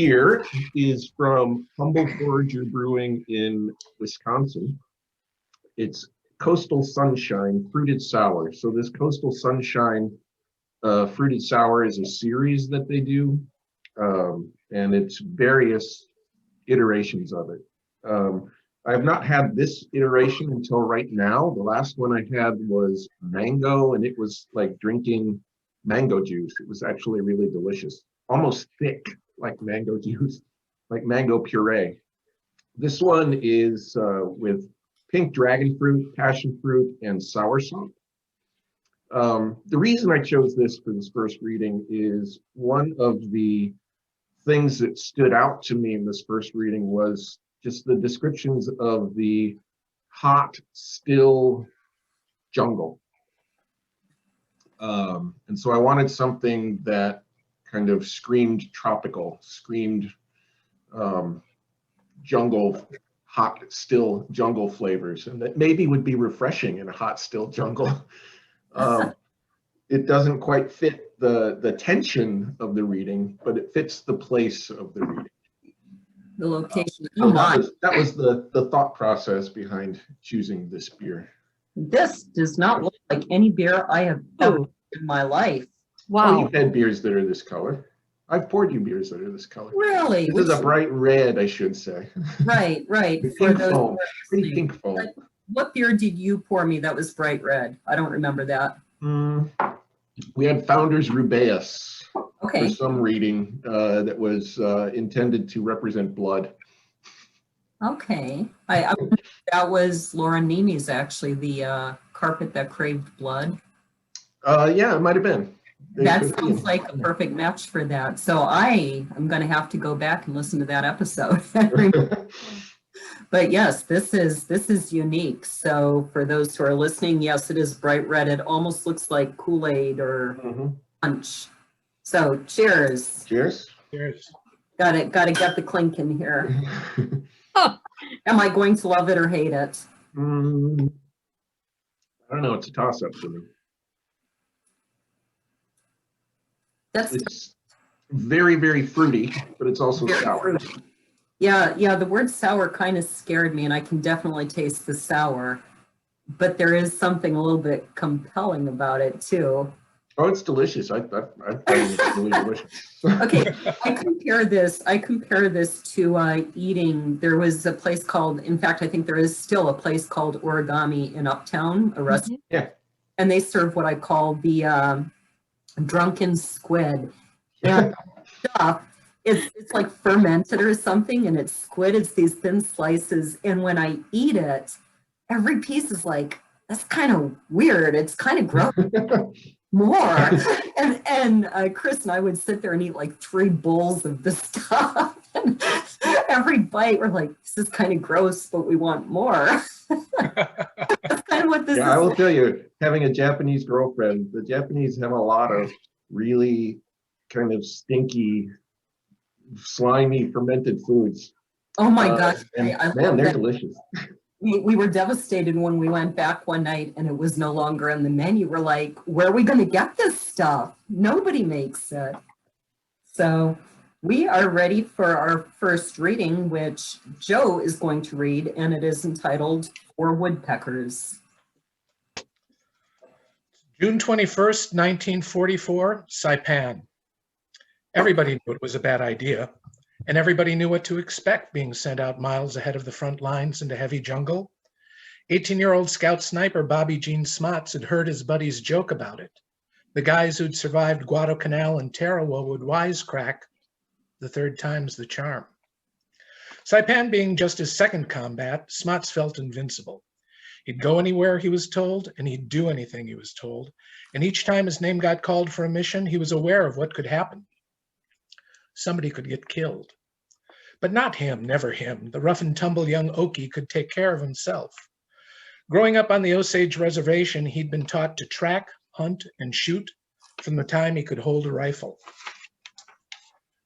beer is from Humble Forager Brewing in Wisconsin. It's Coastal Sunshine Fruited Sour. So this Coastal Sunshine Fruited Sour is a series that they do, and it's various iterations of it. I have not had this iteration until right now. The last one I had was mango, and it was like drinking mango juice. It was actually really delicious, almost thick like mango juice, like mango puree. This one is with pink dragon fruit, passion fruit, and soursop. The reason I chose this for this first reading is one of the things that stood out to me in this first reading was just the descriptions of the hot, still jungle. And so I wanted something that kind of screamed tropical, screamed jungle, hot, still jungle flavors, and that maybe would be refreshing in a hot, still jungle. It doesn't quite fit the tension of the reading, but it fits the place of the reading. The location. So that was the thought process behind choosing this beer. This does not look like any beer I have ever in my life. Wow. Oh, you've had beers that are this color. I've poured you beers that are this color. Really? This is a bright red, I should say. Right, right. Pink foam. Pretty pink foam. What beer did you pour me that was bright red? I don't remember that. We had Founders Rubaeus for some reading that was intended to represent blood. Okay. I that was Laura Nimi's, actually, the Carpet That Craved Blood. Yeah, it might have been. That sounds like a perfect match for that. So I am going to have to go back and listen to that episode. But yes, this is unique. So for those who are listening, yes, it is bright red. It almost looks like Kool-Aid or punch. So cheers. Cheers. Cheers. Got to get the clink in here. Am I going to love it or hate it? I don't know. It's a toss-up for me. It's very, very fruity, but it's also sour. Fruity. Yeah, the word sour kind of scared me, and I can definitely taste the sour, but there is something a little bit compelling about it too. Oh, it's delicious. I find it's really delicious. Okay, I compare this to eating. There was a place called, in fact, I think there is still a place called Origami in Uptown, a restaurant. Yeah. And they serve what I call the drunken squid. And stuff. It's like fermented or something, and it's squid. It's these thin slices, and when I eat it, every piece is like, that's kind of weird. It's kind of gross. More. And Chris and I would sit there and eat like 3 bowls of this stuff. And every bite, we're like, this is kind of gross, but we want more. That's kind of what this is. I will tell you, having a Japanese girlfriend, the Japanese have a lot of really kind of stinky, slimy, fermented foods. Oh my gosh. Man, they're delicious. We were devastated when we went back one night and it was no longer on the menu. We're like, where are we going to get this stuff? Nobody makes it. So we are ready for our first reading, which Joe is going to read, and it is entitled For Woodpeckers. June 21st, 1944, Saipan. Everybody knew it was a bad idea, and everybody knew what to expect being sent out miles ahead of the front lines into heavy jungle. 18-year-old scout sniper Bobby Jean Smots had heard his buddies joke about it. The guys who'd survived Guadalcanal and Tarawa would wisecrack, the third time's the charm. Saipan being just his second combat, Smots felt invincible. He'd go anywhere he was told, and he'd do anything he was told. And each time his name got called for a mission, he was aware of what could happen. Somebody could get killed. But not him, never him. The rough and tumble young Okie could take care of himself. Growing up on the Osage Reservation, he'd been taught to track, hunt, and shoot from the time he could hold a rifle.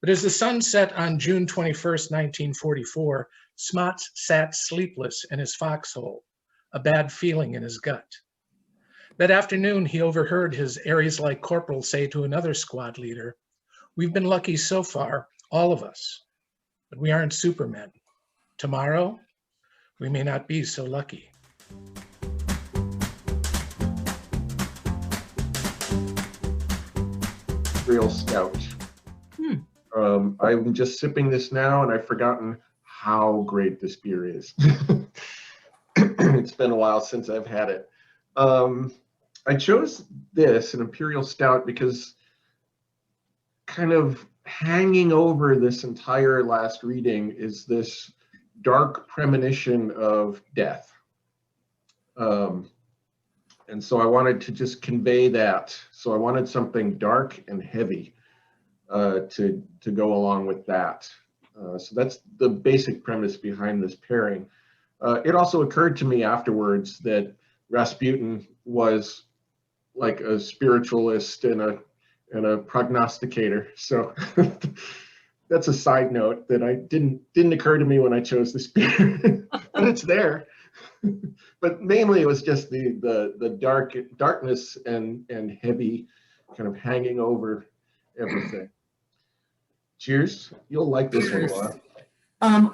But as the sun set on June 21st, 1944, Smots sat sleepless in his foxhole, a bad feeling in his gut. That afternoon, he overheard his Aries-like corporal say to another squad leader, "We've been lucky so far, all of us. but we aren't supermen. Tomorrow, we may not be so lucky. Real stout. I'm just sipping this now, and I've forgotten how great this beer is. It's been a while since I've had it. I chose this, an Imperial Stout, because kind of hanging over this entire last reading is this dark premonition of death. And so I wanted to just convey that. So I wanted something dark and heavy to go along with that. So that's the basic premise behind this pairing. It also occurred to me afterwards that Rasputin was like a spiritualist and a prognosticator. So that's a side note that I didn't occur to me when I chose this beer, but it's there. But mainly it was just the darkness and heavy kind of hanging over everything. Cheers. You'll like this one a lot.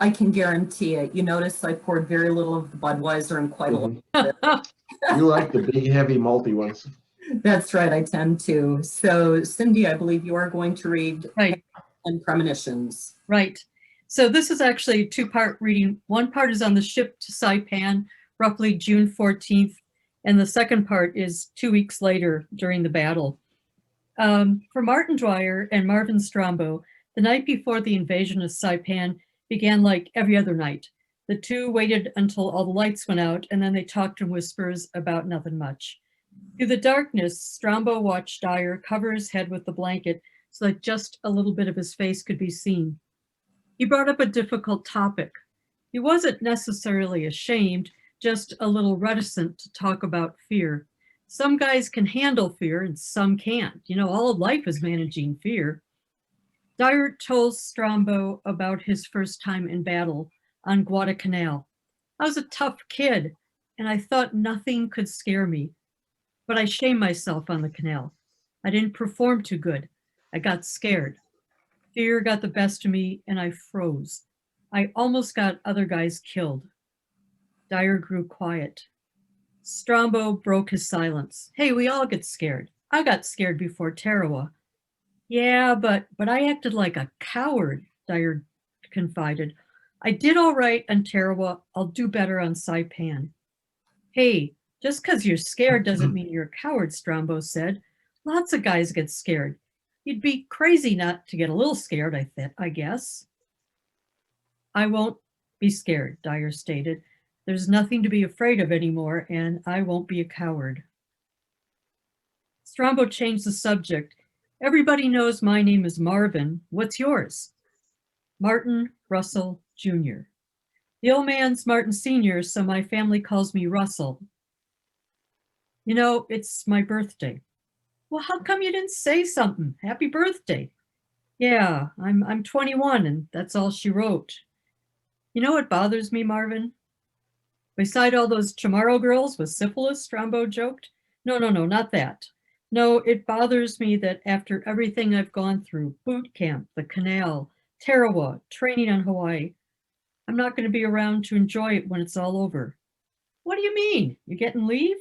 I can guarantee it. You notice I poured very little of the Budweiser and quite a lot of it. You like the big, heavy, malty ones. That's right, I tend to. So, Cindy, I believe you are going to read Right. and premonitions. Right. So this is actually a two-part reading. One part is on the ship to Saipan, roughly June 14th, and the second part is 2 weeks later during the battle. For Martin Dwyer and Marvin Strombo, the night before the invasion of Saipan began like every other night. The two waited until all the lights went out, and then they talked in whispers about nothing much. Through the darkness, Strombo watched Dyer cover his head with the blanket so that just a little bit of his face could be seen. He brought up a difficult topic. He wasn't necessarily ashamed, just a little reticent to talk about fear. Some guys can handle fear and some can't. You know, all of life is managing fear. Dyer told Strombo about his first time in battle on Guadalcanal. I was a tough kid, and I thought nothing could scare me. But I shamed myself on the canal. I didn't perform too good. I got scared. Fear got the best of me, and I froze. I almost got other guys killed. Dyer grew quiet. Strombo broke his silence. Hey, we all get scared. I got scared before Tarawa. Yeah, but I acted like a coward, Dyer confided. I did all right on Tarawa. I'll do better on Saipan. Hey, just because you're scared doesn't mean you're a coward, Strombo said. Lots of guys get scared. You'd be crazy not to get a little scared, I guess. I won't be scared, Dyer stated. There's nothing to be afraid of anymore, and I won't be a coward. Strombo changed the subject. Everybody knows my name is Marvin. What's yours? Martin Russell Jr. The old man's Martin Sr., so my family calls me Russell. You know, it's my birthday. Well, how come you didn't say something? Happy birthday. Yeah, I'm 21, and that's all she wrote. You know what bothers me, Marvin? Beside all those Chamorro girls with syphilis, Strombo joked. No, not that. No, it bothers me that after everything I've gone through, boot camp, the canal, Tarawa, training on Hawaii, I'm not going to be around to enjoy it when it's all over. What do you mean? You getting leave?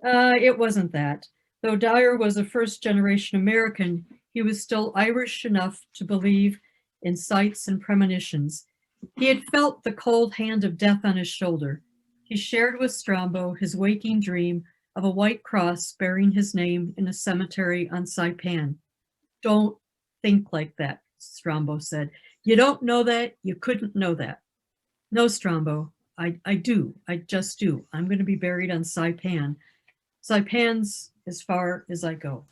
It wasn't that. Though Dyer was a first-generation American, he was still Irish enough to believe in sights and premonitions. He had felt the cold hand of death on his shoulder. He shared with Strombo his waking dream of a white cross bearing his name in a cemetery on Saipan. Don't think like that, Strombo said. You don't know that, you couldn't know that. No, Strombo, I do, I just do. I'm going to be buried on Saipan. Saipan's as far as I go.